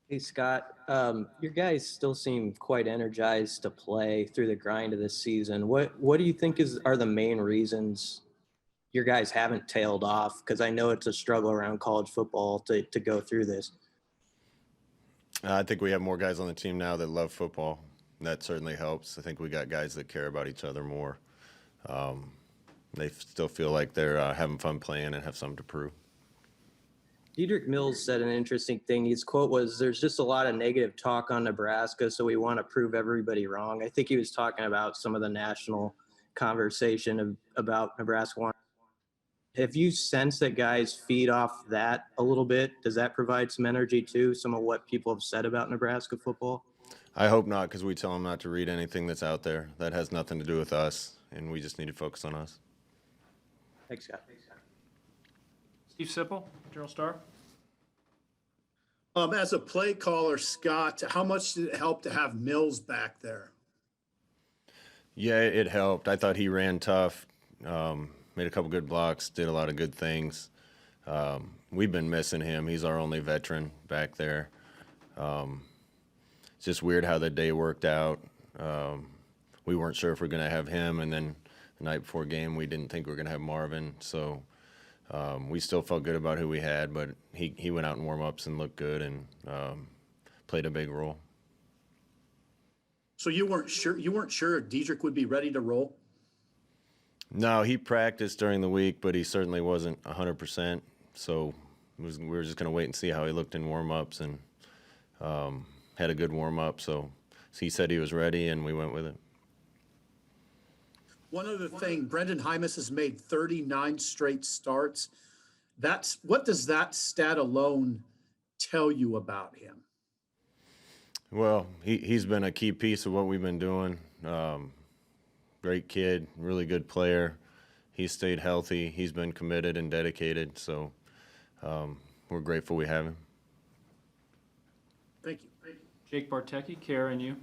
Hey Scott, your guys still seem quite energized to play through the grind of this season. What do you think are the main reasons your guys haven't tailed off? Because I know it's a struggle around college football to go through this. I think we have more guys on the team now that love football. That certainly helps. I think we got guys that care about each other more. Um, they still feel like they're having fun playing and have something to prove. Dedrick Mills said an interesting thing. His quote was, "There's just a lot of negative talk on Nebraska, so we want to prove everybody wrong." I think he was talking about some of the national conversation about Nebraska. Have you sensed that guys feed off that a little bit? Does that provide some energy too? Some of what people have said about Nebraska football? I hope not, because we tell them not to read anything that's out there. That has nothing to do with us, and we just need to focus on us. Thanks, Scott. Steve Sipple, General Star. As a play caller, Scott, how much did it help to have Mills back there? Yeah, it helped. I thought he ran tough, made a couple good blocks, did a lot of good things. We've been missing him. He's our only veteran back there. It's just weird how the day worked out. We weren't sure if we are going to have him, and then the night before game, we didn't think we were going to have Marvin. So we still felt good about who we had, but he went out in warm-ups and looked good and played a big role. So you weren't sure Dedrick would be ready to roll? No, he practiced during the week, but he certainly wasn't 100%. So we were just going to wait and see how he looked in warm-ups, and had a good warm-up. So he said he was ready, and we went with it. One other thing, Brendan Hymas has made 39 straight starts. What does that stat alone tell you about him? Well, he's been a key piece of what we've been doing. Great kid, really good player. He's stayed healthy. He's been committed and dedicated. So we're grateful we have him. Thank you. Jake Bartecki, KRNU.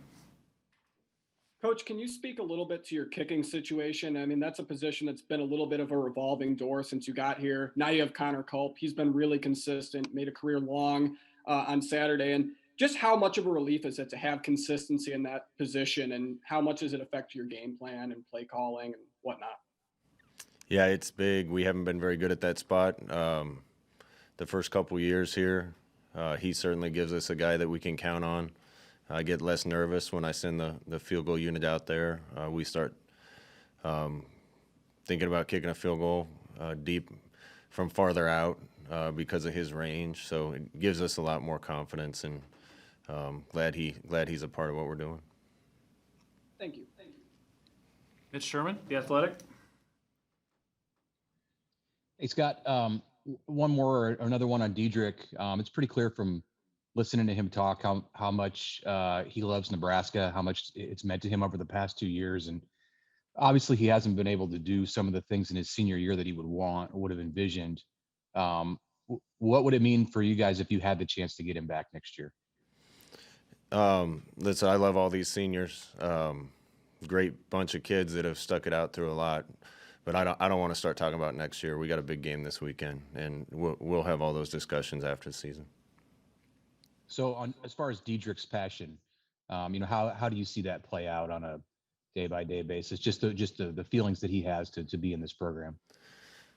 Coach, can you speak a little bit to your kicking situation? I mean, that's a position that's been a little bit of a revolving door since you got here. Now you have Connor Culp. He's been really consistent, made a career long on Saturday. And just how much of a relief is it to have consistency in that position, and how much does it affect your game plan and play calling and whatnot? Yeah, it's big. We haven't been very good at that spot the first couple years here. He certainly gives us a guy that we can count on. I get less nervous when I send the field goal unit out there. We start thinking about kicking a field goal deep from farther out because of his range. So it gives us a lot more confidence, and glad he's a part of what we're doing. Thank you. Mitch Sherman, The Athletic. Hey, Scott, one more or another one on Dedrick. It's pretty clear from listening to him talk how much he loves Nebraska, how much it's meant to him over the past 2 years. And obviously he hasn't been able to do some of the things in his senior year that he would have envisioned. What would it mean for you guys if you had the chance to get him back next year? Listen, I love all these seniors. Great bunch of kids that have stuck it out through a lot. But I don't want to start talking about next year. We got a big game this weekend, and we'll have all those discussions after the season. So as far as Dedrick's passion, how do you see that play out on a day-by-day basis? Just the feelings that he has to be in this program.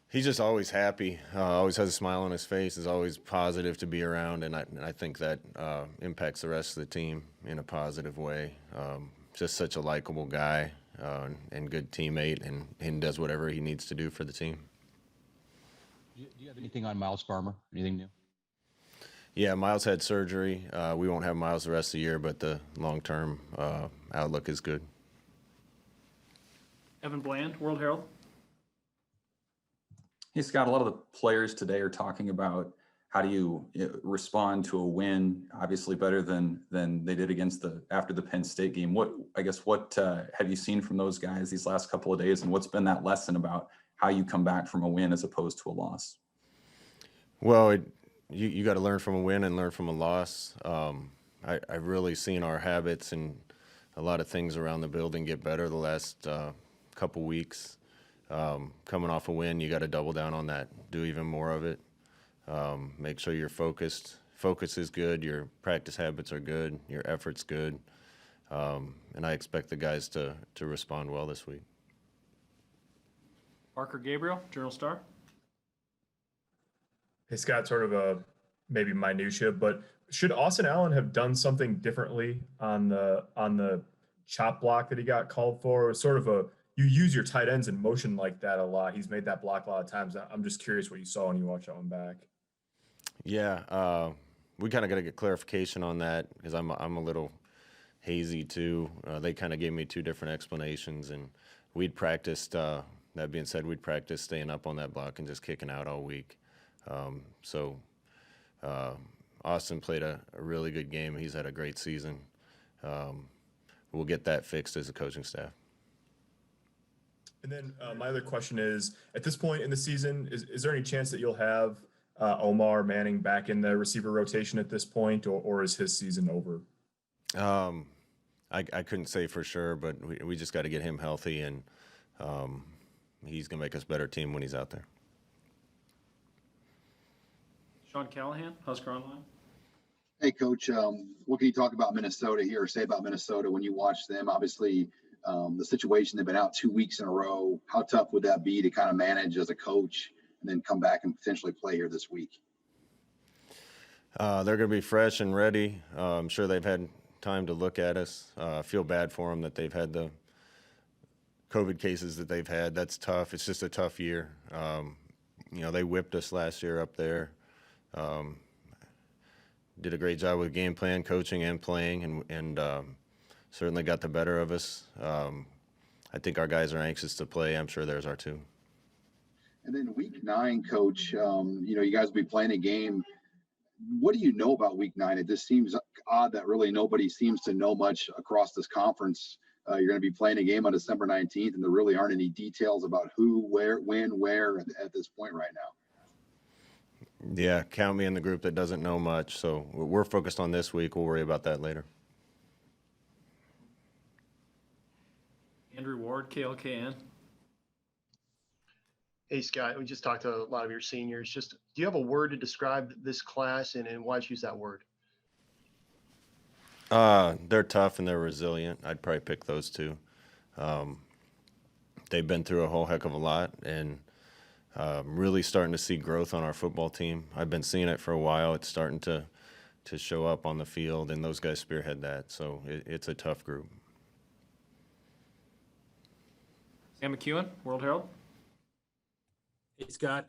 He's just always happy, always has a smile on his face, is always positive to be around, and I think that impacts the rest of the team in a positive way. Just such a likable guy and good teammate, and does whatever he needs to do for the team. Do you have anything on Miles Farmer? Anything new? Yeah, Miles had surgery. We won't have Miles the rest of the year, but the long-term outlook is good. Evan Bland, World Herald. Hey, Scott, a lot of the players today are talking about how do you respond to a win, obviously better than they did after the Penn State game. What have you seen from those guys these last couple of days, and what's been that lesson about how you come back from a win as opposed to a loss? Well, you got to learn from a win and learn from a loss. I've really seen our habits and a lot of things around the building get better the last couple weeks. Coming off a win, you got to double down on that, do even more of it. Make sure you're focused, focus is good, your practice habits are good, your effort's good, and I expect the guys to respond well this week. Parker Gabriel, Journal-Star. Hey, Scott, sort of a maybe minutia, but should Austin Allen have done something differently on the chop block that he got called for? It was sort of you use your tight ends in motion like that a lot. He's made that block a lot of times. I'm just curious what you saw when you watched that one back. Yeah, we kind of got to get clarification on that because I'm a little hazy too. They kind of gave me two different explanations, and we'd practiced. That being said, we'd practice staying up on that block and just kicking out all week. Austin played a really good game. He's had a great season. We'll get that fixed as a coaching staff. And then my other question is, at this point in the season, is there any chance that you'll have Omar Manning back in the receiver rotation at this point, or is his season over? I couldn't say for sure, but we just got to get him healthy, and he's going to make us a better team when he's out there. Sean Callahan, Husker Online. Hey, Coach, what can you talk about Minnesota here or say about Minnesota when you watch them? Obviously, the situation, they've been out 2 weeks in a row. How tough would that be to kind of manage as a coach and then come back and potentially play here this week? They're going to be fresh and ready. I'm sure they've had time to look at us. I feel bad for them that they've had the COVID cases that they've had. That's tough. It's just a tough year. They whipped us last year up there. Did a great job with game plan, coaching, and playing, and certainly got the better of us. I think our guys are anxious to play. I'm sure theirs are too. And then week 9, Coach, you guys will be playing a game. What do you know about week 9? It just seems odd that really nobody seems to know much across this conference. You're going to be playing a game on December 19th, and there really aren't any details about who, where, when, where at this point right now. Yeah, count me in the group that doesn't know much. So we're focused on this week. We'll worry about that later. Andrew Ward, KLKN. Hey, Scott, we just talked to a lot of your seniors. Just, do you have a word to describe this class, and why choose that word? They're tough and they're resilient. I'd probably pick those two. They've been through a whole heck of a lot, and really starting to see growth on our football team. I've been seeing it for a while. It's starting to show up on the field, and those guys spearhead that. So it's a tough group. Sam McEwen, World Herald. Hey, Scott,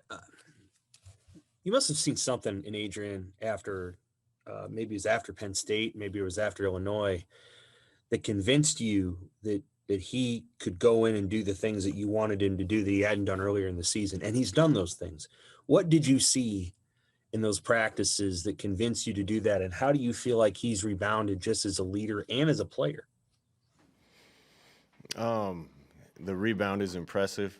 you must have seen something in Adrian after, maybe it was after Penn State, maybe it was after Illinois, that convinced you that he could go in and do the things that you wanted him to do that he hadn't done earlier in the season. And he's done those things. What did you see in those practices that convinced you to do that? And how do you feel like he's rebounded just as a leader and as a player? The rebound is impressive.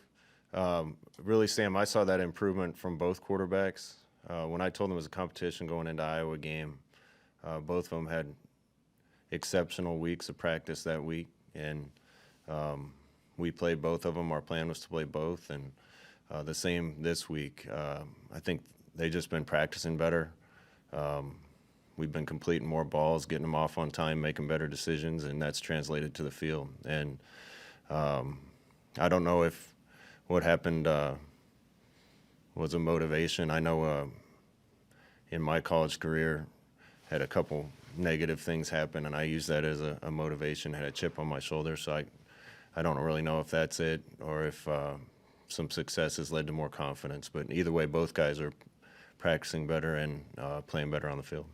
Really, Sam, I saw that improvement from both quarterbacks. When I told them it was a competition going into Iowa game, both of them had exceptional weeks of practice that week. And we played both of them. Our plan was to play both, and the same this week. I think they've just been practicing better. We've been completing more balls, getting them off on time, making better decisions, and that's translated to the field. And I don't know if what happened was a motivation. I know in my college career, had a couple negative things happen, and I used that as a motivation, had a chip on my shoulder. So I don't really know if that's it or if some success has led to more confidence. But either way, both guys are practicing better and playing better on the field.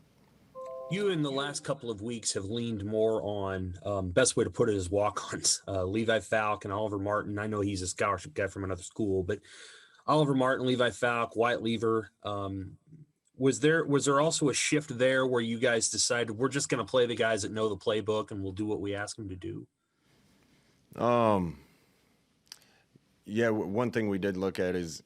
You in the last couple of weeks have leaned more on, best way to put it is walk-ons, Levi Falk and Oliver Martin. I know he's a scholarship guy from another school, but Oliver Martin, Levi Falk, Wyatt Lever, was there also a shift there where you guys decided we're just going to play the guys that know the playbook and we'll do what we ask them to do? Yeah, one thing we did look at is,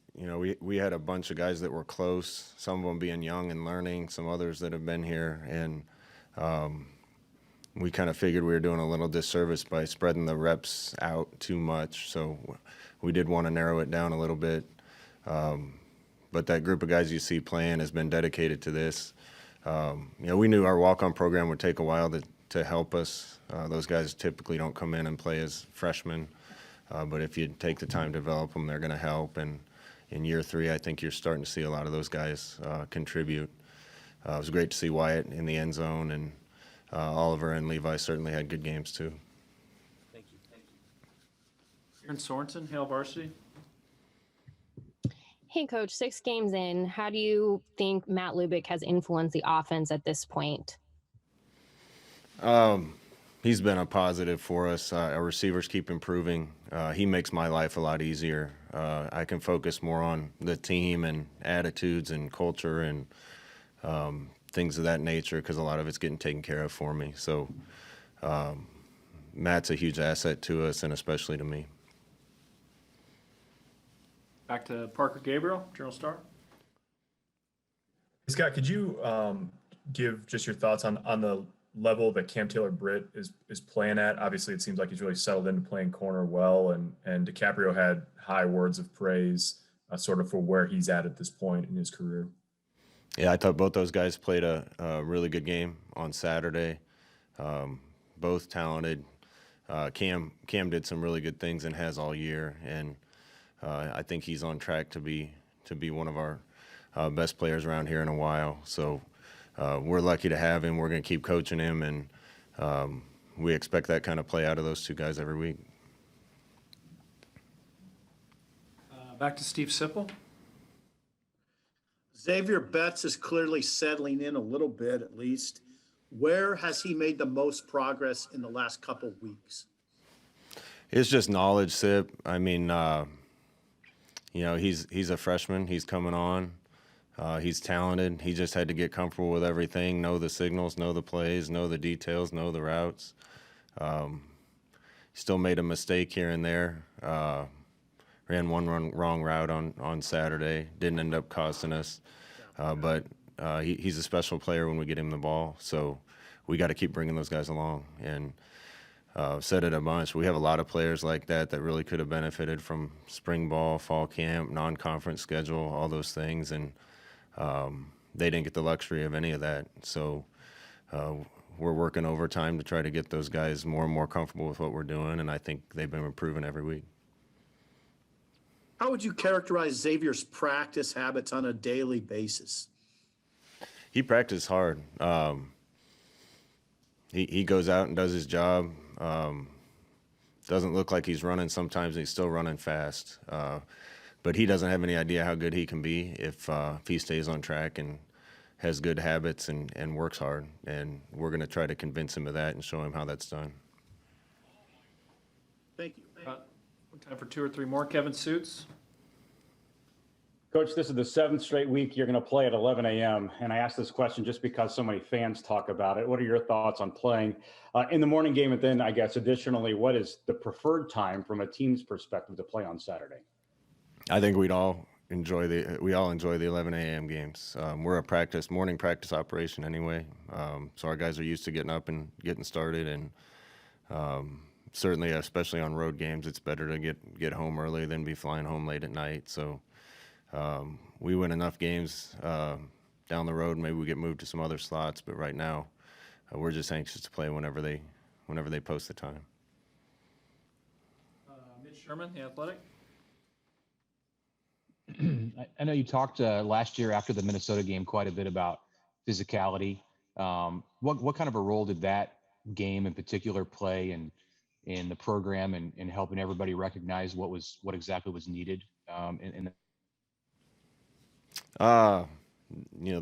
we had a bunch of guys that were close, some of them being young and learning, some others that have been here. And we kind of figured we were doing a little disservice by spreading the reps out too much. So we did want to narrow it down a little bit. But that group of guys you see playing has been dedicated to this. We knew our walk-on program would take a while to help us. Those guys typically don't come in and play as freshmen, but if you take the time to develop them, they're going to help. And in year 3, I think you're starting to see a lot of those guys contribute. It was great to see Wyatt in the end zone, and Oliver and Levi certainly had good games too. Thank you. Aaron Sorensen, Hale Varsity. Hey, Coach, 6 games in, how do you think Matt Lubick has influenced the offense at this point? He's been a positive for us. Our receivers keep improving. He makes my life a lot easier. I can focus more on the team and attitudes and culture and things of that nature because a lot of it's getting taken care of for me. So Matt's a huge asset to us and especially to me. Back to Parker Gabriel, Journal-Star. Scott, could you give just your thoughts on the level that Cam Taylor-Britt is playing at? Obviously, it seems like he's really settled into playing corner well, and DiCaprio had high words of praise sort of for where he's at this point in his career. Yeah, I thought both those guys played a really good game on Saturday. Both talented. Cam did some really good things and has all year, and I think he's on track to be one of our best players around here in a while. So we're lucky to have him. We're going to keep coaching him, and we expect that kind of play out of those two guys every week. Back to Steve Sipple. Xavier Betts is clearly settling in a little bit, at least. Where has he made the most progress in the last couple of weeks? It's just knowledge, Sip. I mean, he's a freshman. He's coming on. He's talented. He just had to get comfortable with everything, know the signals, know the plays, know the details, know the routes. Still made a mistake here and there. Ran one wrong route on Saturday. Didn't end up costing us. But he's a special player when we get him the ball. So we got to keep bringing those guys along. And said it a bunch. We have a lot of players like that really could have benefited from spring ball, fall camp, non-conference schedule, all those things. And they didn't get the luxury of any of that. So we're working overtime to try to get those guys more and more comfortable with what we're doing. And I think they've been improving every week. How would you characterize Xavier's practice habits on a daily basis? He practices hard. He goes out and does his job. Doesn't look like he's running sometimes. He's still running fast. But he doesn't have any idea how good he can be if he stays on track and has good habits and works hard. And we're going to try to convince him of that and show him how that's done. Thank you. Time for 2 or 3 more. Kevin Suits. Coach, this is the 7th straight week you're going to play at 11 a.m. And I ask this question just because so many fans talk about it. What are your thoughts on playing in the morning game? And then I guess additionally, what is the preferred time from a team's perspective to play on Saturday? I think we all enjoy the 11 a.m. games. We're a morning practice operation anyway. So our guys are used to getting up and getting started. And certainly, especially on road games, it's better to get home early than be flying home late at night. So we win enough games down the road. Maybe we get moved to some other slots, but right now we're just anxious to play whenever they post the time. Mitch Sherman, The Athletic. I know you talked last year after the Minnesota game quite a bit about physicality. What kind of a role did that game in particular play in the program and helping everybody recognize what exactly was needed in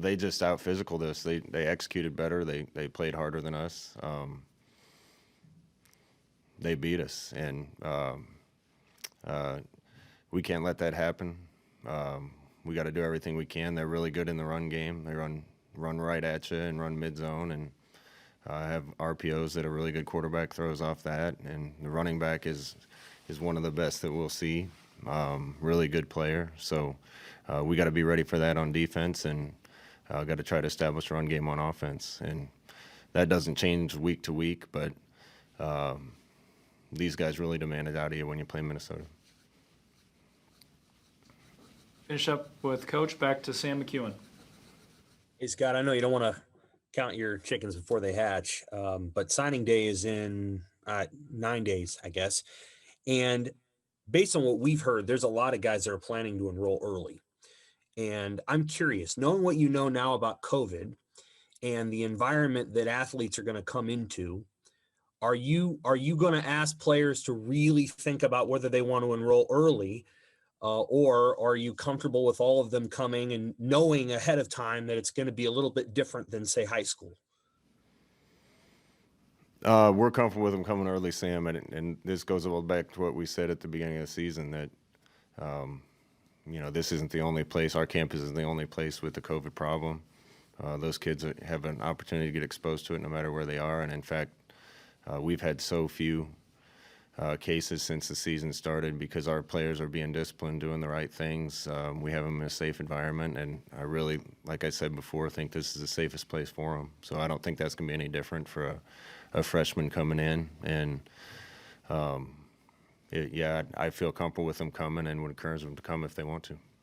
they just out physicaled us. They executed better. They played harder than us. They beat us, and we can't let that happen. We got to do everything we can. They're really good in the run game. They run right at you and run mid zone, and have RPOs that a really good quarterback throws off that. And the running back is one of the best that we'll see. Really good player. So we got to be ready for that on defense, and got to try to establish a run game on offense. And that doesn't change week to week, but these guys really demand it out of you when you play Minnesota. Finish up with Coach. Back to Sam McEwen. Hey, Scott, I know you don't want to count your chickens before they hatch. But signing day is in 9 days, I guess. And based on what we've heard, there's a lot of guys that are planning to enroll early. And I'm curious, knowing what you know now about COVID and the environment that athletes are going to come into, are you going to ask players to really think about whether they want to enroll early, or are you comfortable with all of them coming and knowing ahead of time that it's going to be a little bit different than, say, high school? We're comfortable with them coming early, Sam, and this goes a little back to what we said at the beginning of the season, that this isn't the only place. Our campus isn't the only place with the COVID problem. Those kids have an opportunity to get exposed to it no matter where they are. And in fact, we've had so few cases since the season started because our players are being disciplined, doing the right things. We have them in a safe environment. And I really, like I said before, think this is the safest place for them. So I don't think that's going to be any different for a freshman coming in. And I feel comfortable with them coming and would encourage them to come if they want to.